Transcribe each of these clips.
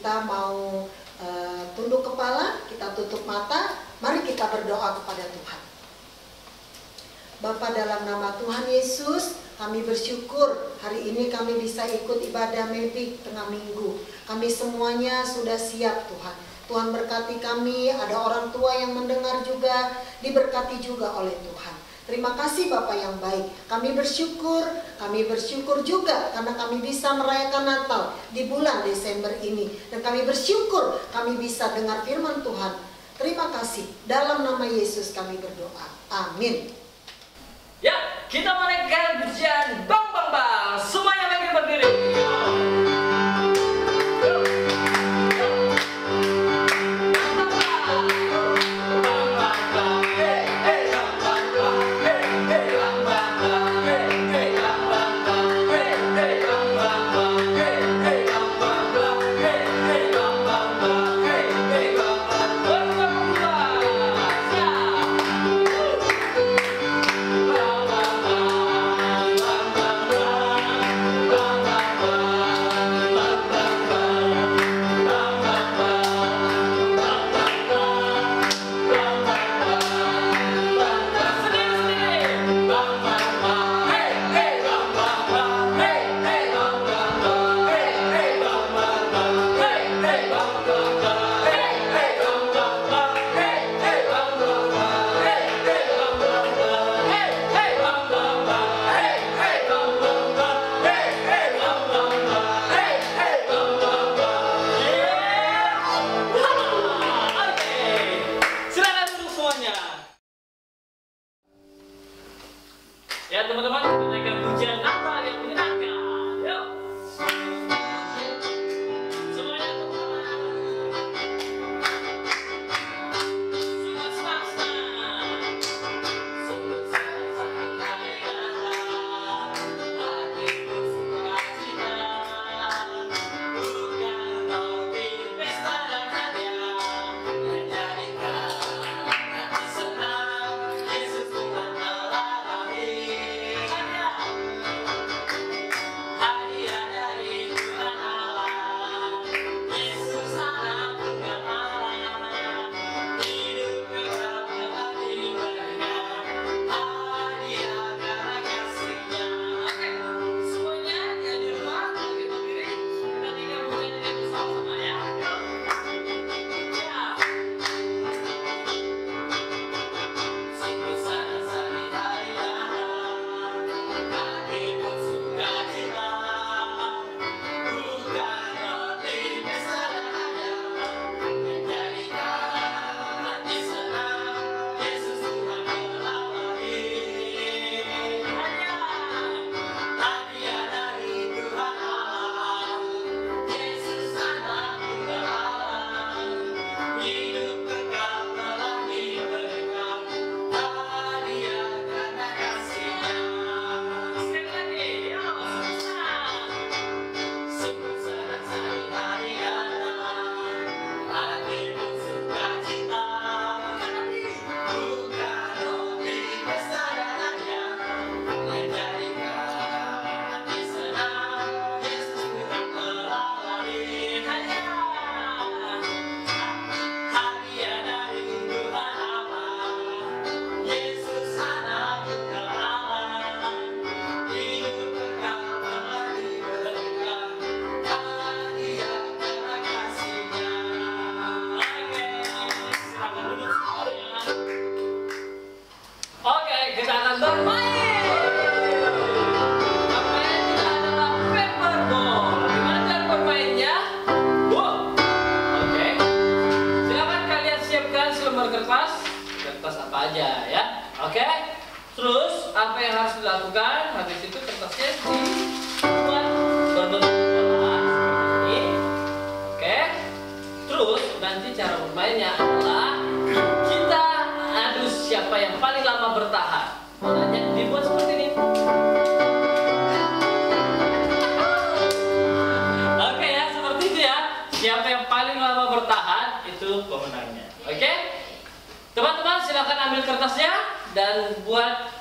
kita mau tunduk kepala, kita tutup mata, mari kita berdoa kepada Tuhan. Bapa, dalam nama Tuhan Yesus, kami bersyukur hari ini kami bisa ikut ibadah Mebik tengah minggu. Kami semuanya sudah siap Tuhan. Tuhan berkati kami, ada orang tua yang mendengar juga, diberkati juga oleh Tuhan. Terima kasih Bapak yang baik. Kami bersyukur juga karena kami bisa merayakan Natal di bulan Desember ini. Dan kami bersyukur kami bisa dengar firman Tuhan. Terima kasih. Dalam nama Yesus kami berdoa. Amin. Ya, kita menaikkan pujian bang bang bang. Semuanya lagi berdiri. Ya teman-teman, kita naikkan pujian Natal yang menyenangkan. Yuk. Semuanya teman-teman. Sungguh senang-senang. Sungguh senang-senang hari Natal. Hatiku sukacita. Bukan roti pesta dan hadiah. Menjadikan hati senang. Yesus Tuhan telah lahir. Hadiah dari Tuhan Allah, Yesus Anak Tunggal Allah, hidup kekal telah diberikan, hadiah karena kasih-Nya. Oke, semuanya yang di rumah kita berdiri, kita tinggal pujian ini bersama-sama ya. Sungguh senang hari Natal, hatiku sukacita. Bukan roti pesta dan hadiah, menjadikan hati senang. Yesus Tuhan telah lahir. Hadiah dari Tuhan Allah, Yesus Anak Tunggal Allah, hidup kekal telah diberikan, hadiah karena kasih-Nya. Sekali lagi, yuk, sungguh senang hari Natal, hatiku sukacita. Bukan roti pesta dan hadiah, menjadikan hati senang. Yesus Tuhan telah lahir. Hadiah dari Tuhan Allah, Yesus Anak Tunggal Allah, hidup kekal telah diberikan, hadiah karena kasih-Nya. Oke, silakan duduk semuanya. Oke, kita akan bermain. Permainan kita adalah paperball. Gimana cara bermainnya? Oke. Silakan kalian siapkan selembar kertas apa aja ya. Oke. Terus apa yang harus dilakukan? Habis itu kertasnya dibuat berbentuk bola seperti ini. Oke. Terus nanti cara bermainnya adalah kita adu siapa yang paling lama bertahan. Bolanya dibuat seperti ini. Oke ya, seperti itu ya. Siapa yang paling lama bertahan itu pemenangnya. Oke? Teman-teman silakan ambil kertasnya dan buat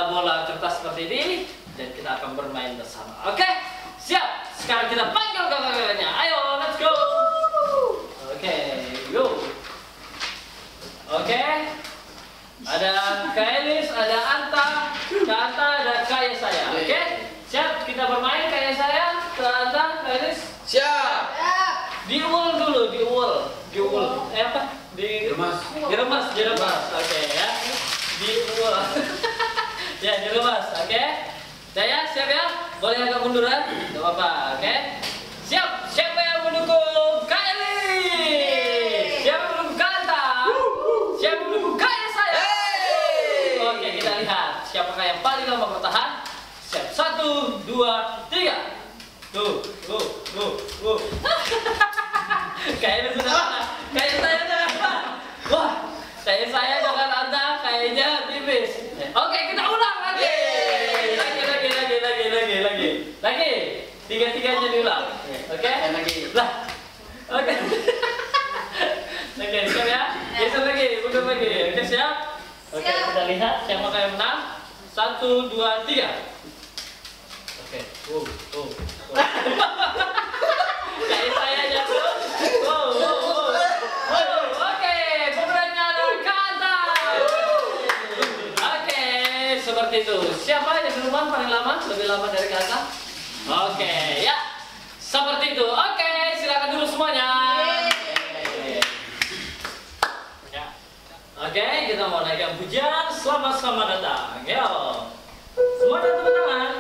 bola kertas seperti ini dan kita akan bermain bersama. Oke? Siap? Sekarang kita panggil kakak-kakaknya. Ayo, let's go! Oke. Ada Kak Elis, ada Anta, Kak Anta, ada Kak Yesaya. Oke? Siap kita bermain Kak Yesaya, Kak Anta, Kak Elis? Siap. Diul dulu, diul. Apa? Diremas. Oke ya. Diul. Ya, diremas. Oke. Saya siap ya? Boleh agak munduran? Gak apa-apa, oke? Siap. Siapa yang mendukung Kak Elis? Siapa yang mendukung Kak Anta? Siapa yang mendukung Kak Yesaya? Oke, kita lihat siapakah yang paling lama bertahan. Siap, 1, 2, 3. Tuh. Kayaknya sudah mana? Kayak saya jangan. Wah, kayak saya jangan Anta, kayaknya tipis. Oke, kita ulang lagi. Lagi. Tiga-tiganya diulang. Oke? Lagi. Lah. Oke. Oke, siap ya? Geser lagi, mundur lagi. Oke, siap? Oke, kita lihat siapa yang menang. 1, 2, 3. Oke. Kayak saya jatuh. Oke, pemenangnya adalah Kak Anta. Oke, seperti itu. Siapa yang duluan paling lama? Lebih lama dari Kak Anta? Oke, ya. Seperti itu. Oke, silakan dulu semuanya. Ya. Oke, kita mau naikkan pujian. Selamat datang. Yo. Semuanya tepuk tangan.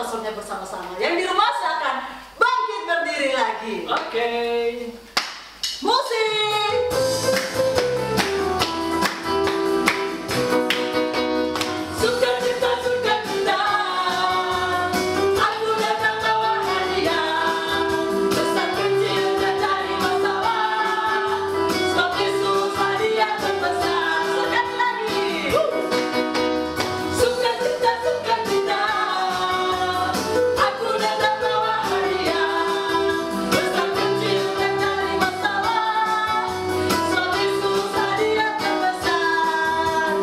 pasalnya bersama-sama. Yang di rumah silakan bangkit berdiri lagi. Oke. Musik. Sukacita, sukacita, aku datang bawa hadiah. Besar kecil dan dari masalah, sebab Yesus hadiah terbesar. Sekali lagi. Sukacita, sukacita, aku datang bawa hadiah. Besar kecil dan dari masalah, sebab Yesus hadiah terbesar.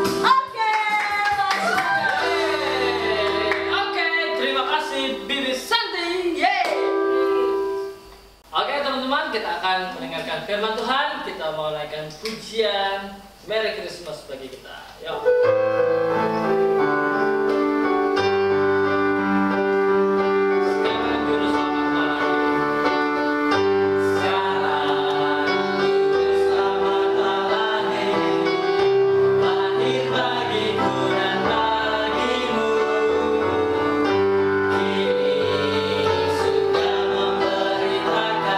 Oke, terima kasih Bibi Santi. Yeay. Oke teman-teman, kita akan mendengarkan firman Tuhan. Kita mau naikkan pujian Merry Christmas bagi kita. Yuk. Sekarang juru selamat lahir. Sekarang juru selamat lahir. Lahir bagiku dan bagimu. Kini sudah memberitakan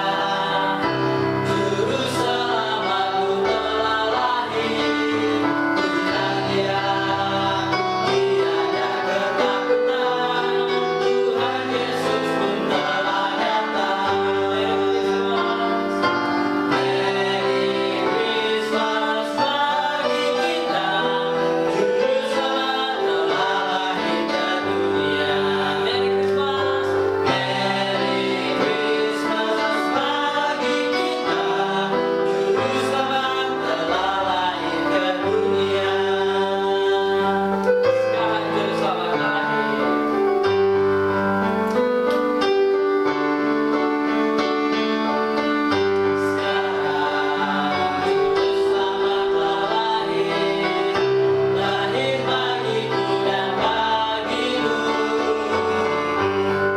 juru selamatmu telah lahir. Pujilah Dia, tiada ketakutan. Tuhan Yesus pun telah datang. Merry Christmas bagi kita. Juru selamat telah lahir ke dunia. Merry Christmas, Merry Christmas bagi kita. Juru selamat telah lahir ke dunia. Sekarang juru selamat lahir. Sekarang juru selamat lahir. Lahir bagiku dan bagimu.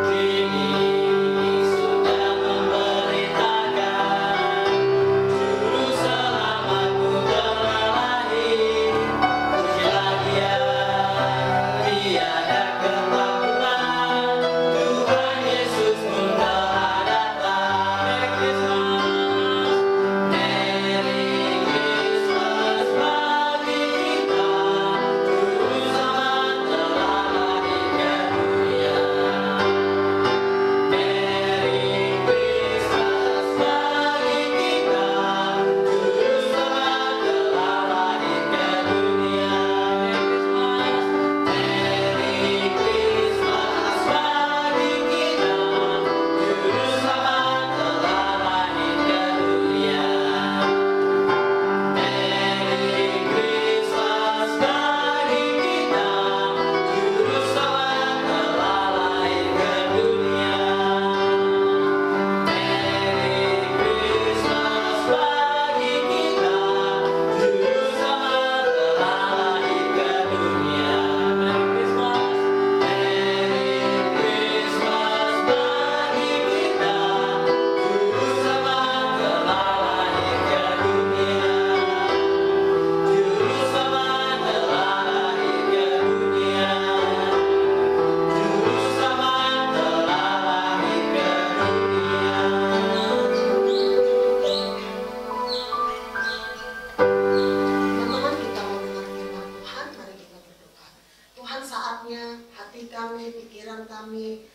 Kini sudah memberitakan juru selamatmu telah lahir. Pujilah Dia, tiada ketakutan. Tuhan Yesus pun telah datang. Merry Christmas bagi kita. Juru selamat telah lahir ke dunia. Merry Christmas bagi kita. Juru selamat telah lahir ke dunia. Merry Christmas bagi kita. Juru selamat telah lahir ke dunia. Merry Christmas bagi kita. Juru selamat telah lahir ke dunia. Merry Christmas bagi kita. Juru selamat telah lahir ke dunia. Merry Christmas. Merry Christmas bagi kita. Juru selamat telah lahir ke dunia. Juru selamat telah lahir ke dunia. Juru selamat telah lahir ke Teman-teman, kita mau dengar firman Tuhan, mari kita berdoa. Tuhan, saatnya hati kami, pikiran kami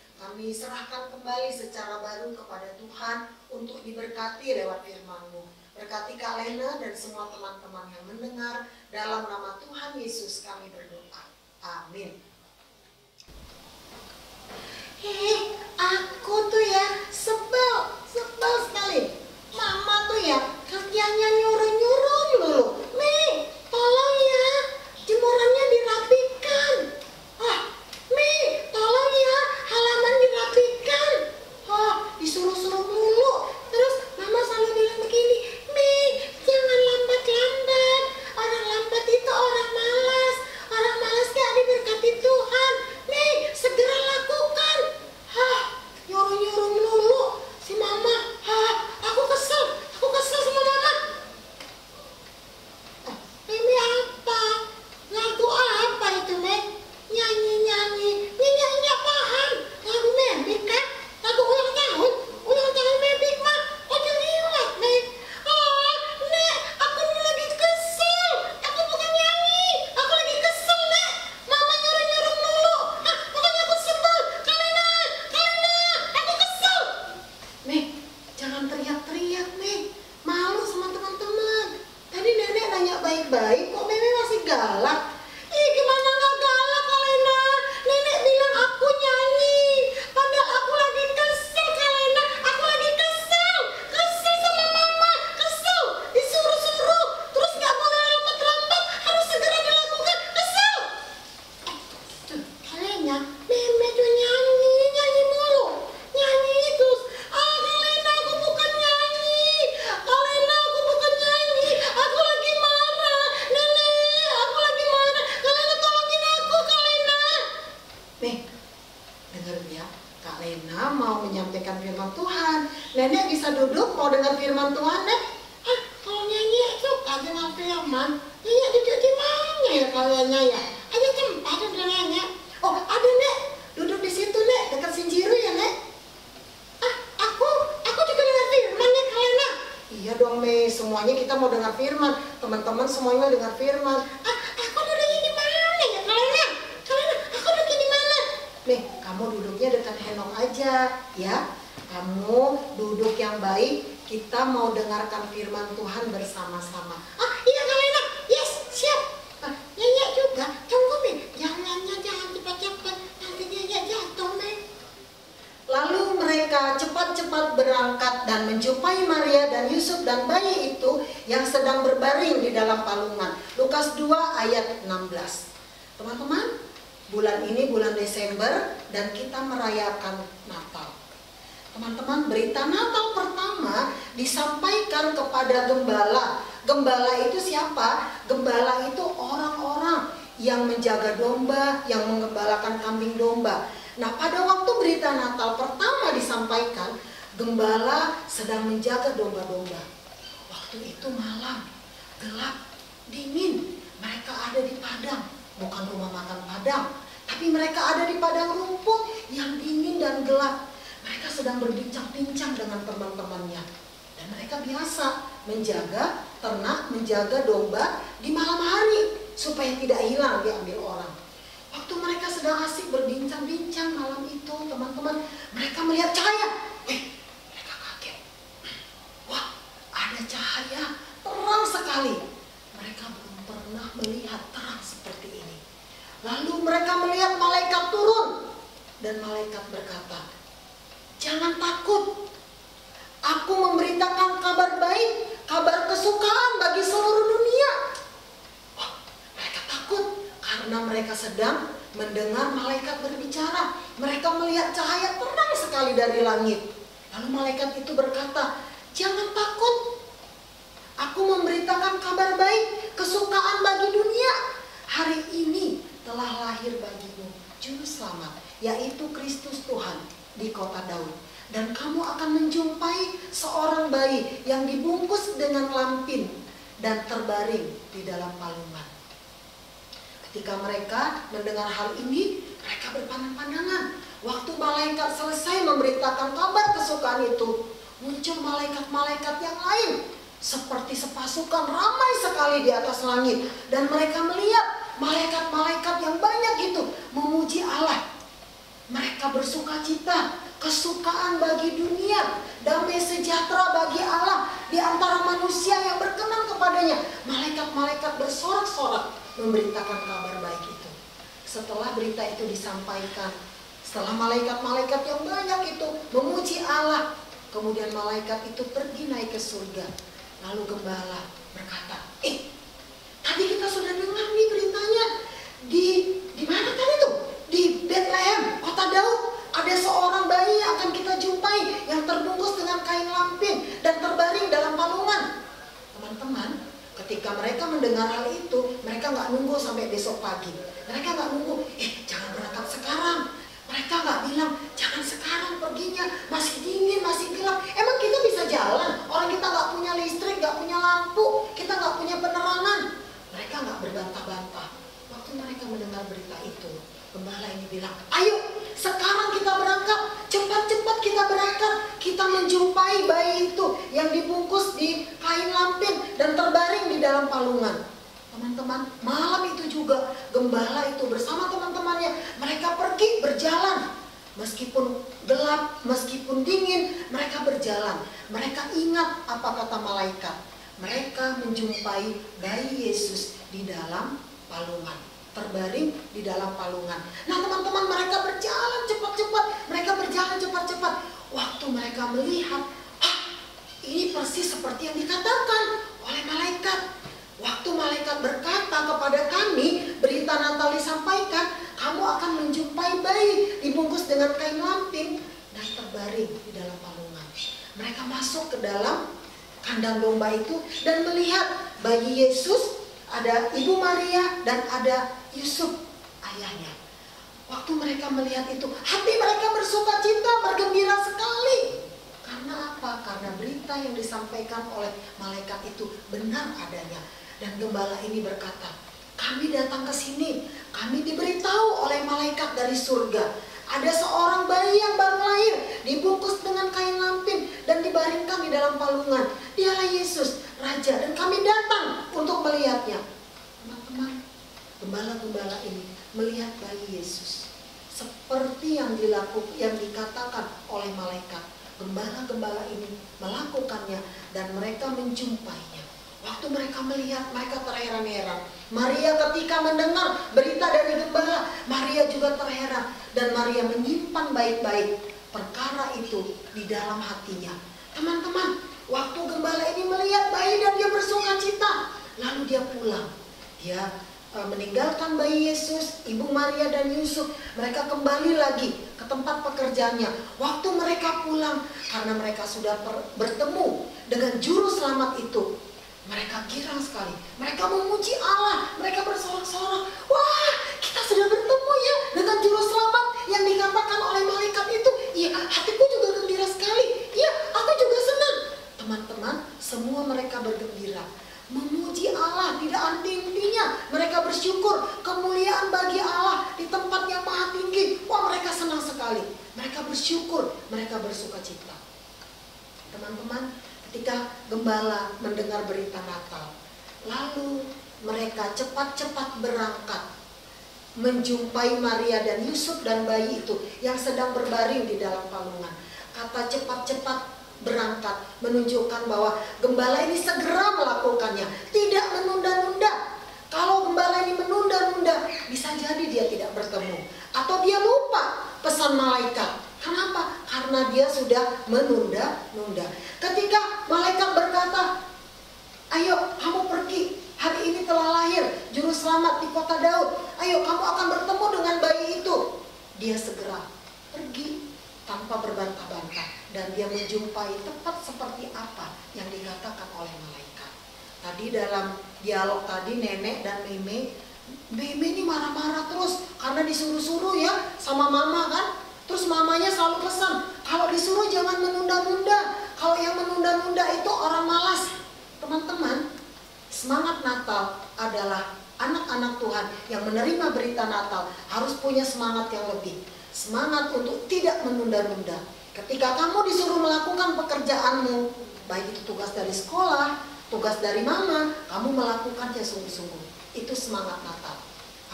serahkan kembali secara baru kepada Tuhan untuk diberkati lewat firman-Mu. Berkati Kak Lena dan semua teman-teman yang mendengar, dalam nama Tuhan Yesus kami berdoa. Amin. Aku tuh ya sebel sekali. Mama tuh ya kerjanya nyuruh-nyuruh dulu. Mi, tolong ya, jemurannya dirapikan. Mi, tolong ya, halaman dirapikan. Disuruh-suruh mulu. Terus mama selalu bilang begini, Mi, jangan lambat-lambat. Orang lambat itu orang malas. Orang malas gak diberkati Tuhan. Mi, segera lakukan. Nyuruh-nyuruh mulu si mama. Aku baik, kok Meme masih galak? Ih, gimana nggak galak, Kalena? Nenek bilang aku nyanyi, padahal aku lagi kesel, Kalena. Aku lagi kesel sama mama, kesel, disuruh-suruh, terus nggak boleh lompat-lompat, harus segera dilakukan, kesel. Tuh, Kalena, Meme tuh nyanyi mulu, nyanyi terus. Ah, Kalena, aku bukan nyanyi, Kalena, aku bukan nyanyi, aku lagi marah, Nenek, aku lagi marah, Kalena tolongin aku, Kalena. Nih, dengar ya, Kak Lena mau menyampaikan firman Tuhan. Nenek bisa duduk mau dengar firman Tuhan, Nek? Ah, kalau nyanyi suka dengar firman. Nyanyi duduk di mana ya kaliannya ya? Ada tempat udah nyanyi. Oh, ada, Nek. Duduk di situ, Nek, dekat Sinjiru ya, Nek. Ah, aku juga dengar firman nih, Kalena. Iya dong, Mei. Semuanya kita mau dengar firman. Teman-teman semuanya dengar firman. Ah, aku duduknya di mana ya, Kalena? Kalena, aku duduknya di mana? Nih, kamu duduknya dekat Henok aja, ya. Kamu duduk yang baik. Kita mau dengarkan firman Tuhan bersama-sama. Ah, iya, Kalena. Yes, siap. Ah, nyanyi juga. Tunggu, Mei. Jangan cepat-cepat. Nanti dia jatuh, Mei. Lalu mereka cepat-cepat berangkat dan menjumpai Maria dan Yusuf dan bayi itu yang sedang berbaring di dalam palungan. Lukas 2 ayat 16. Teman-teman, bulan ini bulan Desember dan kita merayakan Natal. Teman-teman, berita Natal pertama disampaikan kepada gembala. Gembala itu siapa? Gembala itu orang-orang yang menjaga domba, yang menggembalakan kambing domba. Nah, pada waktu berita Natal pertama disampaikan, gembala sedang menjaga domba-domba. Waktu itu malam, gelap, dingin. Mereka ada di padang, bukan rumah makan padang, tapi mereka ada di padang rumput yang dingin dan gelap. Mereka sedang berbincang-bincang dengan teman-temannya. Dan mereka biasa menjaga ternak, menjaga domba di malam hari supaya tidak hilang diambil orang. Waktu mereka sedang asik berbincang-bincang malam itu, teman-teman, mereka melihat cahaya. Mereka kaget. Wah, ada cahaya terang sekali. Mereka belum pernah melihat terang seperti ini. Lalu mereka melihat malaikat turun. Dan malaikat berkata, jangan takut. Aku memberitakan kabar baik, kabar kesukaan bagi seluruh dunia. Wah, mereka takut. Karena mereka sedang mendengar malaikat berbicara. Mereka melihat cahaya terang sekali dari langit. Lalu malaikat itu berkata, jangan takut. Aku memberitakan kabar baik, kesukaan bagi dunia. Hari ini telah lahir bagimu juru selamat, yaitu Kristus Tuhan di kota Daud. Dan kamu akan menjumpai seorang bayi yang dibungkus dengan lampin dan terbaring di dalam palungan. Ketika mereka mendengar hal ini, mereka berpandang-pandangan. Waktu malaikat selesai memberitakan kabar kesukaan itu, muncul malaikat-malaikat yang lain. Seperti sepasukan ramai sekali di atas langit. Dan mereka melihat malaikat-malaikat yang banyak itu memuji Allah. Mereka bersuka cita, kesukaan bagi dunia, damai sejahtera bagi Allah di antara manusia yang berkenan kepadanya. Malaikat-malaikat bersorak-sorak memberitakan kabar baik itu. Setelah berita itu disampaikan, setelah malaikat-malaikat yang banyak itu memuji Allah, kemudian malaikat itu pergi naik ke surga. Lalu gembala berkata, tadi kita sudah dengar nih beritanya di mana tadi tuh? Di Bethlehem, kota Daud, ada seorang bayi yang akan kita jumpai yang terbungkus dengan kain lampin dan terbaring dalam palungan. Teman-teman, ketika mereka mendengar hal itu, mereka nggak nunggu sampai besok pagi. Mereka nggak nunggu, jangan berangkat sekarang. Mereka nggak bilang, jangan sekarang perginya, masih dingin, masih gelap. Emang kita bisa jalan? Orang kita nggak punya listrik, nggak punya lampu, kita nggak punya penerangan. Mereka nggak berbantah-bantah. Waktu mereka mendengar berita itu, gembala ini bilang, ayo sekarang kita berangkat, cepat-cepat kita berangkat. Kita menjumpai bayi itu yang dibungkus di kain lampin dan terbaring di dalam palungan. Teman-teman, malam itu juga gembala itu bersama teman-temannya, mereka pergi berjalan. Meskipun gelap, meskipun dingin, mereka berjalan. Mereka ingat apa kata malaikat. mereka menjumpai bayi Yesus di dalam palungan, terbaring di dalam palungan. Nah teman-teman, mereka berjalan cepat-cepat, waktu mereka melihat, ini persis seperti yang dikatakan oleh malaikat. Waktu malaikat berkata kepada kami, berita Natal disampaikan, kamu akan menjumpai bayi dibungkus dengan kain lampin dan terbaring di dalam palungan. Mereka masuk ke dalam kandang domba itu dan melihat bayi Yesus, ada Ibu Maria dan ada Yusuf ayahnya. Waktu mereka melihat itu, hati mereka bersukacita, bergembira sekali. Karena apa? Karena berita yang disampaikan oleh malaikat itu benar adanya. Dan gembala ini berkata, kami datang ke sini, kami diberitahu oleh malaikat dari surga, ada seorang bayi yang baru lahir, dibungkus dengan kain lampin dan dibaringkan di dalam palungan. Dialah Yesus, Raja, dan kami datang untuk melihatnya. Teman-teman, gembala-gembala ini melihat bayi Yesus seperti yang dikatakan oleh malaikat. Gembala-gembala ini melakukannya dan mereka menjumpainya. Waktu mereka melihat, mereka terheran-heran. Maria ketika mendengar berita dari gembala, Maria juga terheran. Dan Maria menyimpan baik-baik perkara itu di dalam hatinya. Teman-teman, waktu gembala ini melihat bayi dan dia bersuka cita, lalu dia pulang. Dia meninggalkan bayi Yesus, Ibu Maria dan Yusuf. Mereka kembali lagi ke tempat pekerjaannya. Waktu mereka pulang, karena mereka sudah bertemu dengan juru selamat itu, mereka girang sekali. Mereka memuji Allah. Mereka bersorak-sorak. Wah, kita sudah bertemu ya dengan juru selamat yang dikatakan oleh malaikat itu. Iya, hatiku juga gembira sekali. Iya, aku juga senang. Teman-teman, semua mereka bergembira. Memuji Allah tidak henti-hentinya. Mereka bersyukur, kemuliaan bagi Allah di tempat yang maha tinggi. Wah, mereka senang sekali. Mereka bersyukur, mereka bersukacita. Teman-teman, ketika gembala mendengar berita Natal, lalu mereka cepat-cepat berangkat menjumpai Maria dan Yusuf dan bayi itu yang sedang berbaring di dalam palungan. Kata cepat-cepat berangkat menunjukkan bahwa gembala ini segera melakukannya, tidak menunda-nunda. Kalau gembala ini menunda-nunda, bisa jadi dia tidak bertemu atau dia lupa pesan malaikat. Kenapa? Karena dia sudah menunda-nunda. Ketika malaikat berkata, ayo kamu pergi, hari ini telah lahir juru selamat di kota Daud, ayo kamu akan bertemu dengan bayi itu. Dia segera pergi tanpa berbantah-bantah, dan dia menjumpai tepat seperti apa yang dikatakan oleh malaikat. Tadi dalam dialog tadi, nenek dan meme ini marah-marah terus karena disuruh-suruh ya sama mama kan. Terus mamanya selalu pesan, kalau disuruh jangan menunda-nunda. Kalau yang menunda-nunda itu orang malas. Teman-teman, semangat Natal adalah anak-anak Tuhan yang menerima berita Natal harus punya semangat yang lebih. Semangat untuk tidak menunda-nunda. Ketika kamu disuruh melakukan pekerjaanmu, baik itu tugas dari sekolah, tugas dari mama, kamu melakukannya sungguh-sungguh. Itu semangat Natal.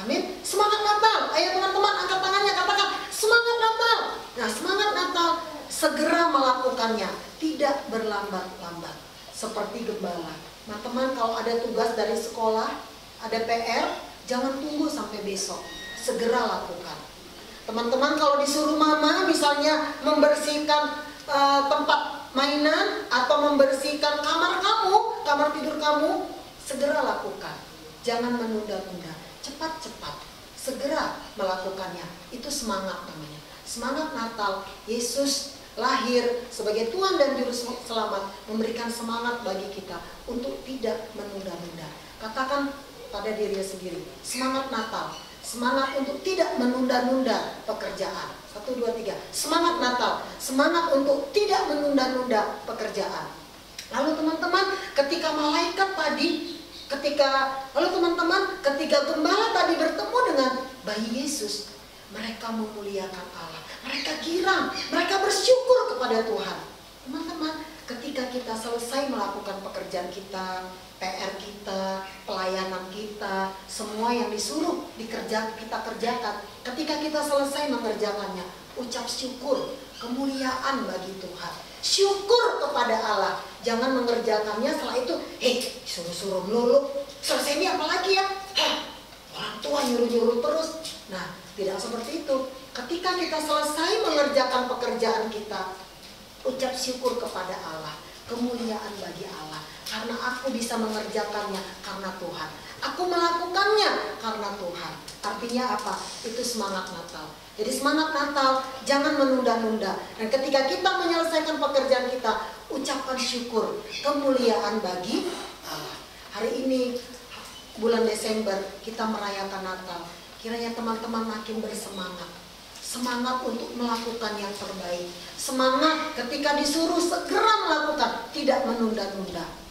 Amin. Semangat Natal. Ayo teman-teman angkat tangannya, katakan semangat Natal. Nah, semangat Natal segera melakukannya, tidak berlambat-lambat seperti gembala. Nah, teman, kalau ada tugas dari sekolah, ada PR, jangan tunggu sampai besok. Segera lakukan. Teman-teman, kalau disuruh mama misalnya membersihkan tempat mainan atau membersihkan kamar kamu, kamar tidur kamu, segera lakukan. Jangan menunda-nunda. Cepat-cepat, segera melakukannya. Itu semangat namanya. Semangat Natal. Yesus lahir sebagai Tuhan dan Juru Selamat, memberikan semangat bagi kita untuk tidak menunda-nunda. Katakan pada diri sendiri, semangat Natal. Semangat untuk tidak menunda-nunda pekerjaan. 1, 2, 3. Semangat Natal. Semangat untuk tidak menunda-nunda pekerjaan. Lalu teman-teman, ketika malaikat tadi, ketika gembala tadi bertemu dengan bayi Yesus, mereka memuliakan Allah. Mereka girang, mereka bersyukur kepada Tuhan. Teman-teman, ketika kita selesai melakukan pekerjaan kita, PR kita, pelayanan kita, semua yang disuruh kita kerjakan, ketika kita selesai mengerjakannya, ucap syukur, kemuliaan bagi Tuhan. Syukur kepada Allah. Jangan mengerjakannya setelah itu, suruh-suruh melulu. Selesai ini apa lagi ya? Orang tua nyuruh-nyuruh terus. Nah, tidak seperti itu. Ketika kita selesai mengerjakan pekerjaan kita, ucap syukur kepada Allah. Kemuliaan bagi Allah. Karena aku bisa mengerjakannya karena Tuhan. Aku melakukannya karena Tuhan. Artinya apa? Itu semangat Natal. Jadi semangat Natal, jangan menunda-nunda. Dan ketika kita menyelesaikan pekerjaan kita, ucapkan syukur, kemuliaan bagi Allah. Hari ini, bulan Desember, kita merayakan Natal. Kiranya teman-teman makin bersemangat. Semangat untuk melakukan yang terbaik. Semangat ketika disuruh segera melakukan, tidak menunda-nunda.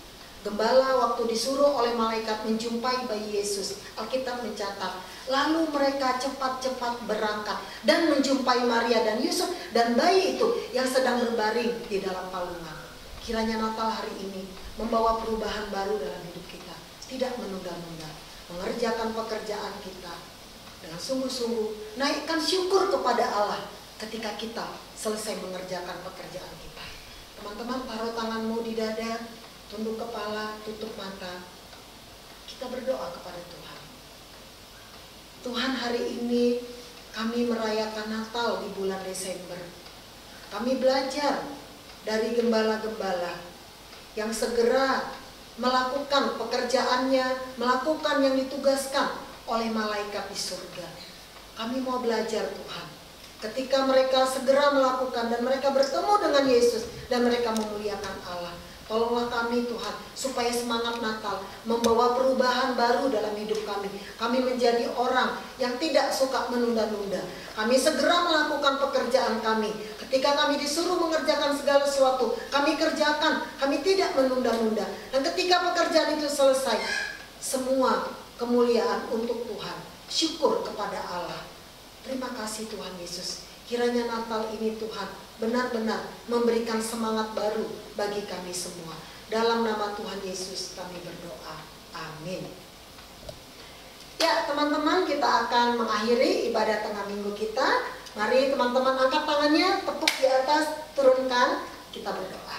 Gembala waktu disuruh oleh malaikat menjumpai bayi Yesus, Alkitab mencatat, lalu mereka cepat-cepat berangkat dan menjumpai Maria dan Yusuf dan bayi itu yang sedang berbaring di dalam palungan. Kiranya Natal hari ini membawa perubahan baru dalam hidup kita, tidak menunda-nunda, mengerjakan pekerjaan kita dengan sungguh-sungguh, naikkan syukur kepada Allah ketika kita selesai mengerjakan pekerjaan kita. Teman-teman, taruh tanganmu di dada, tunduk kepala, tutup mata. Kita berdoa kepada Tuhan. Tuhan, hari ini kami merayakan Natal di bulan Desember. Kami belajar dari gembala-gembala yang segera melakukan pekerjaannya, melakukan yang ditugaskan oleh malaikat di surga. Kami mau belajar, Tuhan. Ketika mereka segera melakukan dan mereka bertemu dengan Yesus dan mereka memuliakan Allah. Tolonglah kami, Tuhan, supaya semangat Natal membawa perubahan baru dalam hidup kami. Kami menjadi orang yang tidak suka menunda-nunda. Kami segera melakukan pekerjaan kami. Ketika kami disuruh mengerjakan segala sesuatu, kami kerjakan. Kami tidak menunda-nunda. Dan ketika pekerjaan itu selesai, semua kemuliaan untuk Tuhan. Syukur kepada Allah. Terima kasih Tuhan Yesus. Kiranya Natal ini Tuhan benar-benar memberikan semangat baru bagi kami semua. Dalam nama Tuhan Yesus kami berdoa. Amin. Ya teman-teman, kita akan mengakhiri ibadah tengah minggu kita. Mari teman-teman angkat tangannya, tepuk di atas, turunkan, kita berdoa.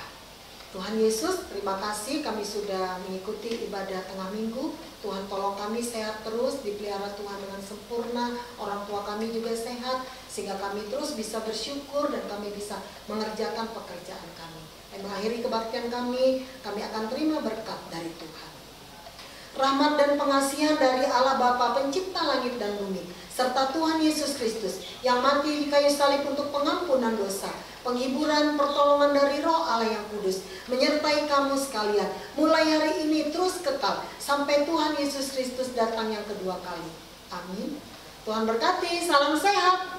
Tuhan Yesus, terima kasih kami sudah mengikuti ibadah tengah minggu. Tuhan tolong kami sehat terus, dipelihara Tuhan dengan sempurna. Orang tua kami juga sehat, sehingga kami terus bisa bersyukur dan kami bisa mengerjakan pekerjaan kami. Dan mengakhiri kebaktian kami akan terima berkat dari Tuhan. Rahmat dan pengasihan dari Allah Bapa pencipta langit dan bumi, serta Tuhan Yesus Kristus yang mati di kayu salib untuk pengampunan dosa, penghiburan pertolongan dari Roh Allah yang kudus, menyertai kamu sekalian, mulai hari ini terus kekal, sampai Tuhan Yesus Kristus datang yang kedua kali. Amin. Tuhan berkati, salam sehat.